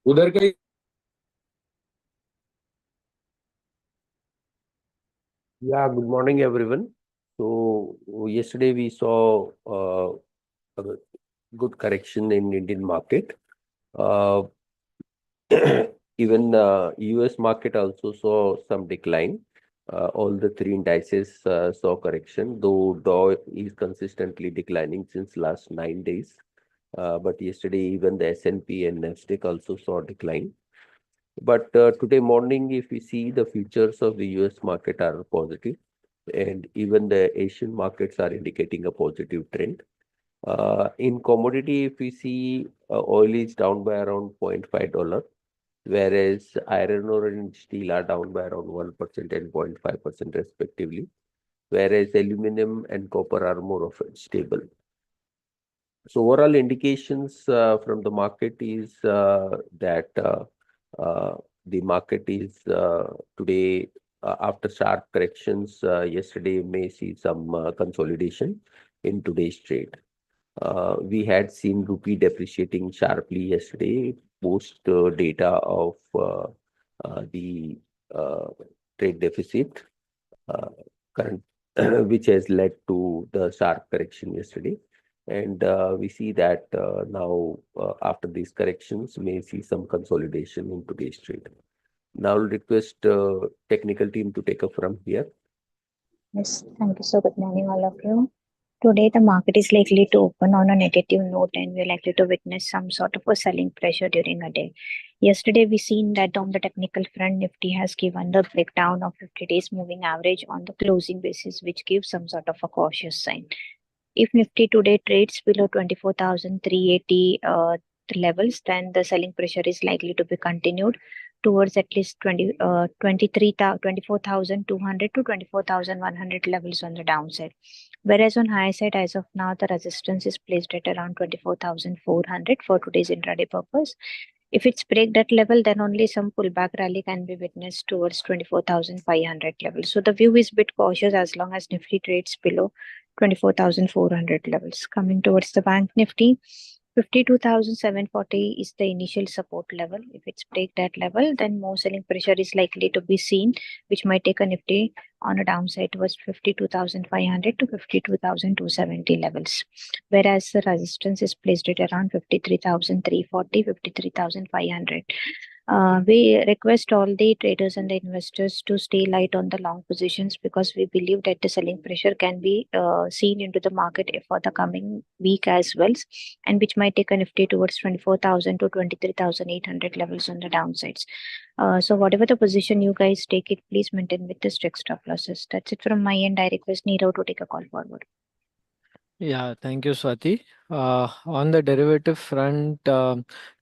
उधर का Yeah, good morning, everyone. So yesterday we saw a good correction in Indian market. Uh, Even US market also saw some decline. All the three indices saw correction, though Dow is consistently declining since last 9 days. But yesterday even the S&P and Nasdaq also saw decline. But today morning, if we see the futures of the US market are positive, and even the Asian markets are indicating a positive trend. In commodity, if we see oil is down by around $0.5, whereas iron ore and steel are down by around 1% and 0.5% respectively, whereas aluminum and copper are more of stable. So overall indications from the market is that uh, the market is today after sharp corrections yesterday may see some consolidation in today's trade. We had seen rupee depreciating sharply yesterday post data of the uh, trade deficit uh, current which has led to the sharp correction yesterday. And we see that now, after these corrections, may see some consolidation in today's trade. Now, I'll request technical team to take up from here. Yes, thank you. So good morning, all of you. Today, the market is likely to open on a negative note, and we're likely to witness some sort of a selling pressure during a day. Yesterday, we seen that on the technical front, Nifty has given the breakdown of 50 days moving average on the closing basis, which gives some sort of a cautious sign. If Nifty today trades below 24,380 levels, then the selling pressure is likely to be continued towards at least 24,200 to 24,100 levels on the downside. Whereas on high side, as of now, the resistance is placed at around 24,400 for today's intraday purpose. If it's break that level, then only some pullback rally can be witnessed towards 24,500 levels. So the view is a bit cautious as long as Nifty trades below 24,400 levels. Coming towards the bank Nifty, 52,740 is the initial support level. If it's break that level, then more selling pressure is likely to be seen, which might take a Nifty on a downside towards 52,500 to 52,270 levels. Whereas the resistance is placed at around 53,340, 53,500. We request all the traders and the investors to stay light on the long positions because we believe that the selling pressure can be seen into the market for the coming week as well, and which might take a Nifty towards 24,000 to 23,800 levels on the downsides. So whatever the position you guys take it, please maintain with the strict stop losses. That's it from my end. I request Nirav to take a call forward. Yeah, thank you, Swati. On the derivative front,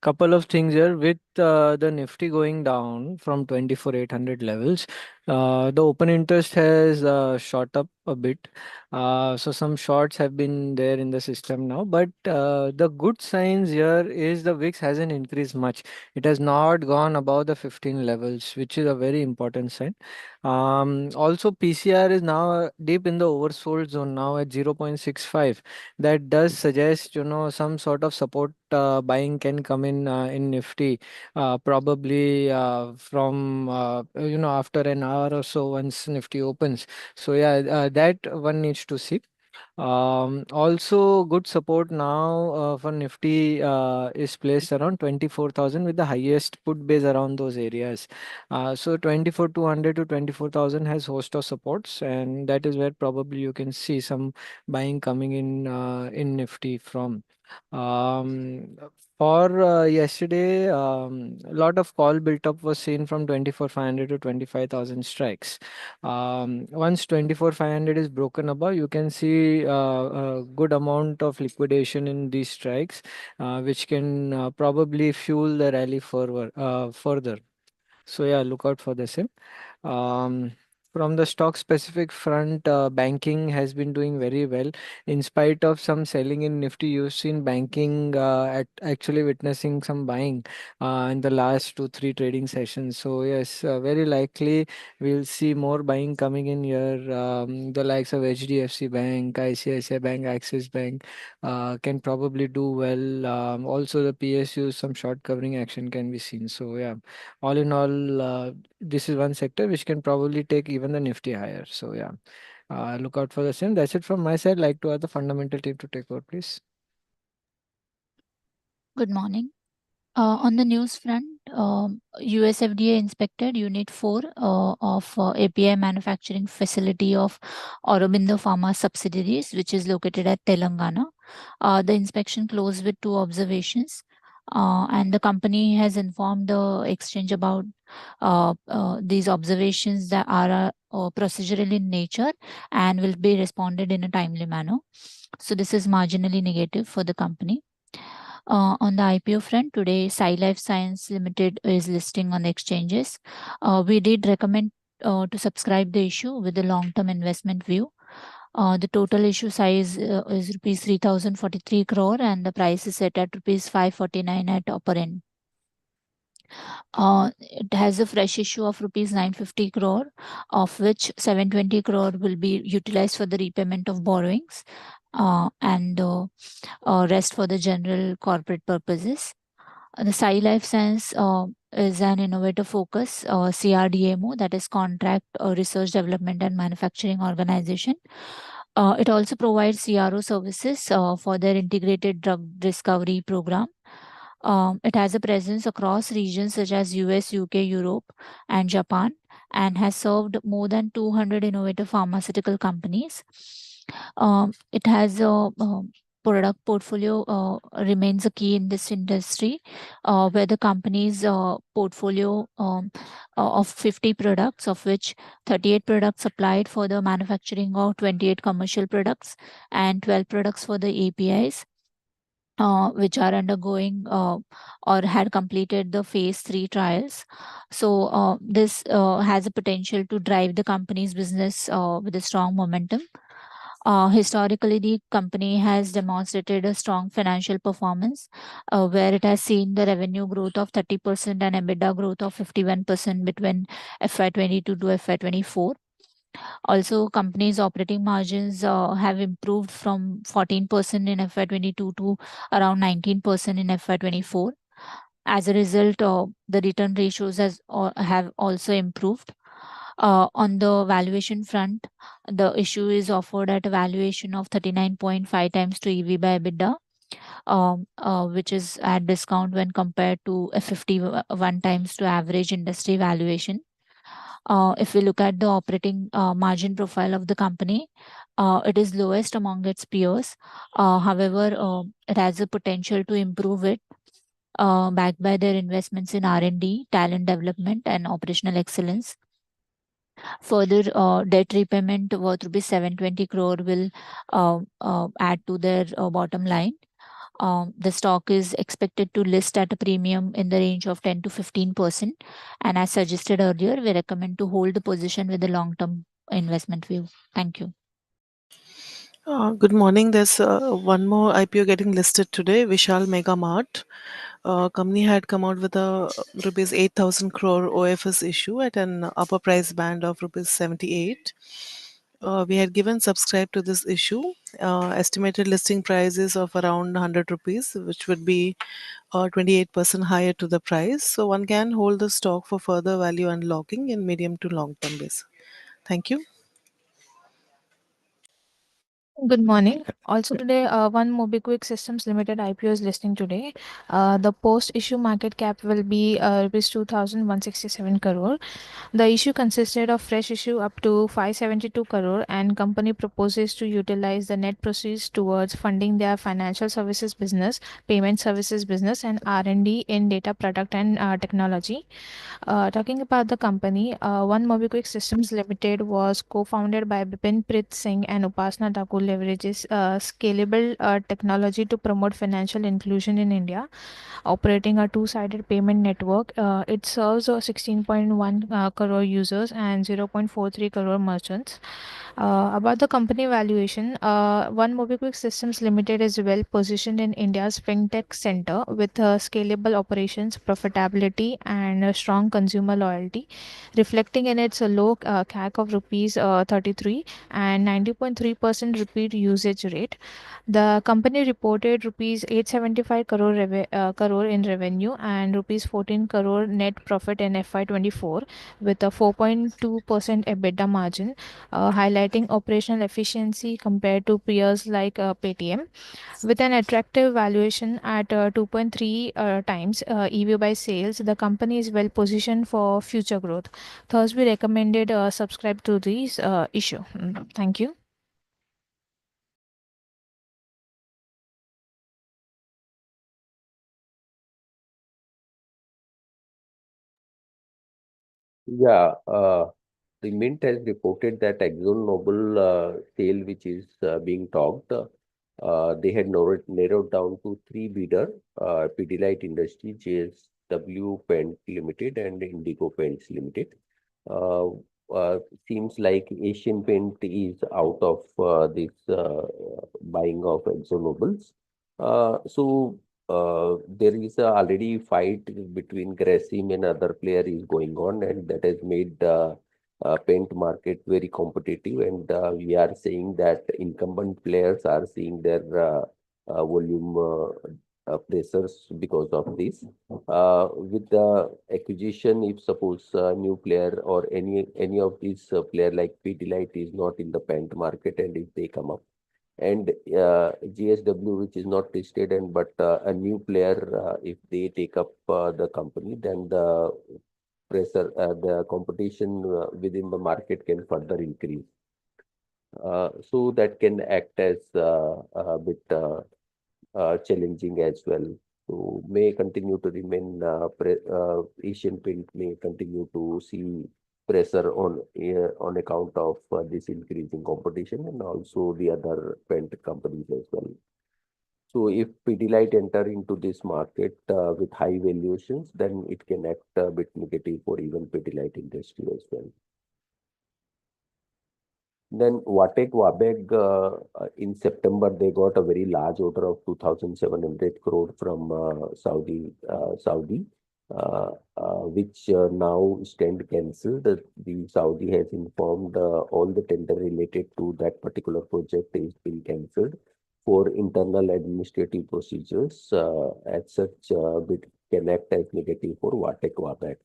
couple of things here with the Nifty going down from 24,800 levels. The open interest has shot up a bit. So some shorts have been there in the system now. But the good signs here is the VIX hasn't increased much. It has not gone above the 15 levels, which is a very important sign. Also, PCR is now deep in the oversold zone now at 0.65. That does suggest, some sort of support buying can come in Nifty, probably from, after an hour or so once Nifty opens. So yeah, that one needs to see. Also, good support now for Nifty is placed around 24,000 with the highest put base around those areas. So 24,200 to 24,000 has host of supports, and that is where probably you can see some buying coming in Nifty from. Um, for yesterday, a lot of call built up was seen from 24,500 to 25,000 strikes. Once 24,500 is broken above, you can see a good amount of liquidation in these strikes, which can probably fuel the rally further. So yeah, look out for the same. Um, from the stock specific front, banking has been doing very well. In spite of some selling in Nifty, you've seen banking actually witnessing some buying in the last 2, 3 trading sessions. So yes, very likely we'll see more buying coming in here. The likes of HDFC Bank, ICICI Bank, Axis Bank can probably do well. Also, the PSU, some short covering action can be seen. So yeah, all in all, this is one sector which can probably take even the Nifty higher. So yeah, look out for the same. That's it from my side. Like to have the fundamental team to take over, please. Good morning. On the news front, US FDA inspected Unit 4 of API manufacturing facility of Aurobindo Pharma subsidiaries, which is located at Telangana. The inspection closed with 2 observations, and the company has informed the exchange about these observations that are procedural in nature and will be responded in a timely manner. So this is marginally negative for the company. On the IPO front, today, Sai Life Science Limited is listing on the exchanges. We did recommend to subscribe the issue with a long-term investment view. The total issue size is rupees 3,043 crore and the price is set at rupees 549 at upper end. It has a fresh issue of rupees 950 crore, of which 720 crore will be utilized for the repayment of borrowings, and rest for the general corporate purposes. The Sai Life Science is an innovative focus CRDMO, that is Contract Research Development and Manufacturing Organization. It also provides CRO services for their integrated drug discovery program. It has a presence across regions such as US, UK, Europe, and Japan, and has served more than 200 innovative pharmaceutical companies. It has a product portfolio remains a key in this industry, where the company's portfolio of 50 products, of which 38 products applied for the manufacturing of 28 commercial products and 12 products for the APIs. Which are undergoing or had completed the phase 3 trials. So this has a potential to drive the company's business with a strong momentum. Historically, the company has demonstrated a strong financial performance, where it has seen the revenue growth of 30% and EBITDA growth of 51% between FY22 to FY24. Also, company's operating margins have improved from 14% in FY22 to around 19% in FY24. As a result, the return ratios have also improved. On the valuation front, the issue is offered at a valuation of 39.5 times to EV by EBITDA, which is at discount when compared to a 51 times to average industry valuation. If we look at the operating margin profile of the company, it is lowest among its peers. However, it has the potential to improve it, backed by their investments in R&D, talent development, and operational excellence. Further, debt repayment worth rupees 720 crore will add to their bottom line. The stock is expected to list at a premium in the range of 10 to 15%. And as suggested earlier, we recommend to hold the position with a long-term investment view. Thank you. Good morning. There's one more IPO getting listed today, Vishal Mega Mart. Company had come out with a rupees 8,000 crore OFS issue at an upper price band of rupees 78. We had given subscribe to this issue. Estimated listing prices of around 100 rupees, which would be 28% higher to the price. So one can hold the stock for further value unlocking in medium to long term basis. Thank you. Good morning. Also today, one MobiKwik Systems Limited IPO is listing today. The post-issue market cap will be rupees 2,167 crore. The issue consisted of fresh issue up to 572 crore, and company proposes to utilize the net proceeds towards funding their financial services business, payment services business, and R&D in data product and technology. Talking about the company, One MobiKwik Systems Limited was co-founded by Bipin Prit Singh and Upasana Thakur leverages scalable technology to promote financial inclusion in India, operating a two-sided payment network. It serves 16.1 crore users and 0.43 crore merchants. About the company valuation, One MobiKwik Systems Limited is well positioned in India's fintech center with scalable operations, profitability, and strong consumer loyalty, reflecting in its low CAC of rupees 33 and 90.3% repeat usage rate. The company reported rupees 875 crore in revenue and rupees 14 crore net profit in FY24 with a 4.2% EBITDA margin, highlighting operational efficiency compared to peers like Paytm. With an attractive valuation at 2.3 times EV by sales, the company is well positioned for future growth. Thus, we recommended subscribe to this issue. Thank you. Yeah, the Mint has reported that ExxonMobil sale, which is being talked, they had narrowed down to three bidder, Pidilite Industries, JSW Paints Limited, and Indigo Paints Limited. Uh, Seems like Asian Paint is out of this buying of ExxonMobil's. There is already fight between Grasim and other player is going on, and that has made the paint market very competitive. And we are saying that incumbent players are seeing their volume pressures because of this. With the acquisition, if suppose new player or any of these player like Pidilite is not in the paint market, and if they come up, and GSW, which is not listed, and but a new player, if they take up the company, then the pressure, the competition within the market can further increase. So that can act as a bit challenging as well. So may continue to remain, Asian Paint may continue to see pressure on account of this increasing competition, and also the other paint companies as well. So if Pidilite enter into this market with high valuations, then it can act a bit negative for even Pidilite industry as well. Then Vatek Wabag, in September, they got a very large order of 2,700 crore from Saudi, which now stand cancelled. The Saudi has informed all the tender related to that particular project is being cancelled for internal administrative procedures. As such, bit can act as negative for Vatek Wabag.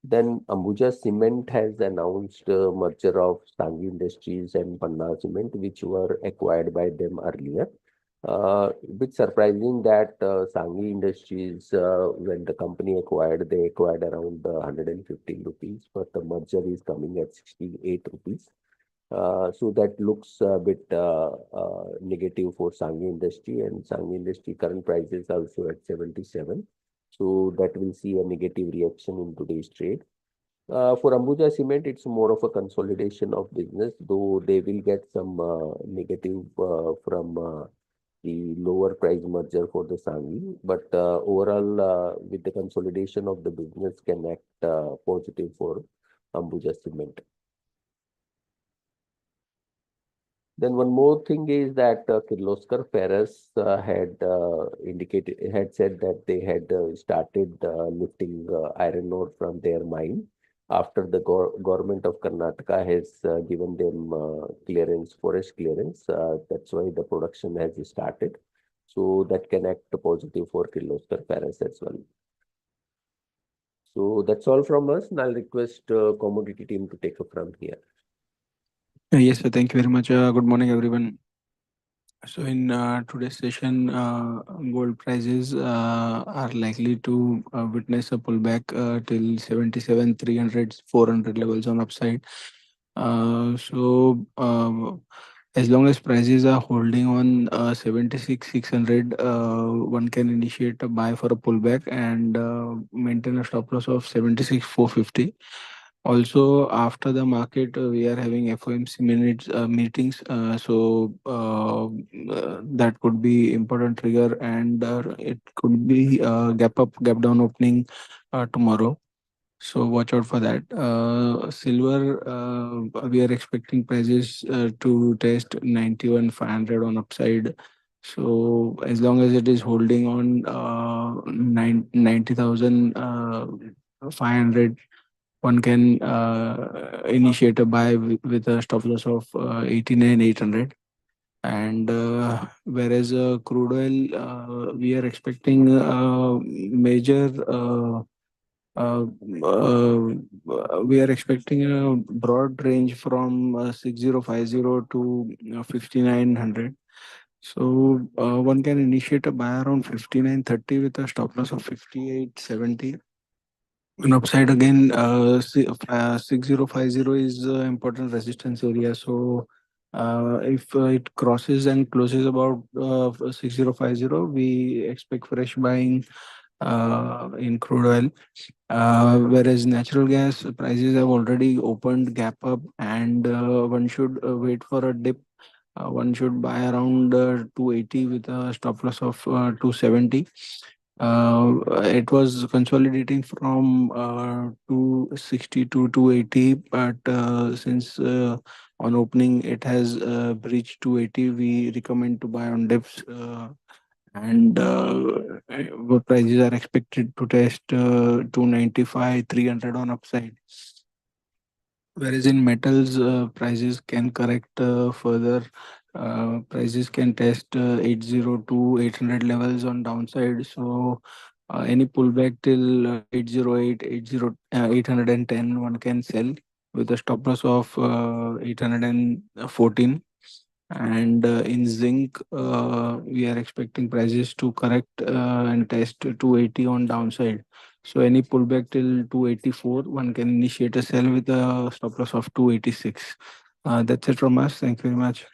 Then Ambuja Cement has announced merger of Sanghi Industries and Panna Cement, which were acquired by them earlier. Bit surprising that Sanghi Industries, when the company acquired, they acquired around 115 rupees, but the merger is coming at 68 rupees. So that looks a bit negative for Sanghi Industry, and Sanghi Industry current prices also at 77. So that will see a negative reaction in today's trade. For Ambuja Cement, it's more of a consolidation of business, though they will get some negative from the lower price merger for the Sanghi. But overall, with the consolidation of the business, can act positive for Ambuja Cement. Then one more thing is that Kirloskar Ferrous had said that they had started lifting iron ore from their mine after the government of Karnataka has given them clearance, forest clearance. That's why the production has started. So that can act positive for Kirloskar Ferrous as well. So that's all from us, and I'll request commodity team to take up from here. Yes, sir. Thank you very much. Good morning, everyone. So in today's session, gold prices are likely to witness a pullback till 77, 300, 400 levels on upside. As long as prices are holding on 76, 600, one can initiate a buy for a pullback and maintain a stop loss of 76, 450. Also, after the market, we are having FOMC meetings. That could be important trigger, and it could be gap up, gap down opening tomorrow. So watch out for that. Silver, we are expecting prices to test 91,500 on upside. So as long as it is holding on 90,500, one can initiate a buy with a stop loss of 89,800. And whereas crude oil, we are expecting major. Uh, uh, we are expecting a broad range from 6050 to 5900. So one can initiate a buy around 5930 with a stop loss of 5870. On upside again, 6050 is important resistance area. So if it crosses and closes about 6050, we expect fresh buying in crude oil. Whereas natural gas prices have already opened gap up, and one should wait for a dip. One should buy around 280 with a stop loss of 270. It was consolidating from 260 to 280, but since on opening it has breached 280, we recommend to buy on dips. And prices are expected to test 295, 300 on upside. Whereas in metals, prices can correct further. Prices can test 802, 800 levels on downside. So any pullback till 808, 810, one can sell with a stop loss of 814. And in zinc, we are expecting prices to correct and test 280 on downside. So any pullback till 284, one can initiate a sell with a stop loss of 286. That's it from us. Thank you very much.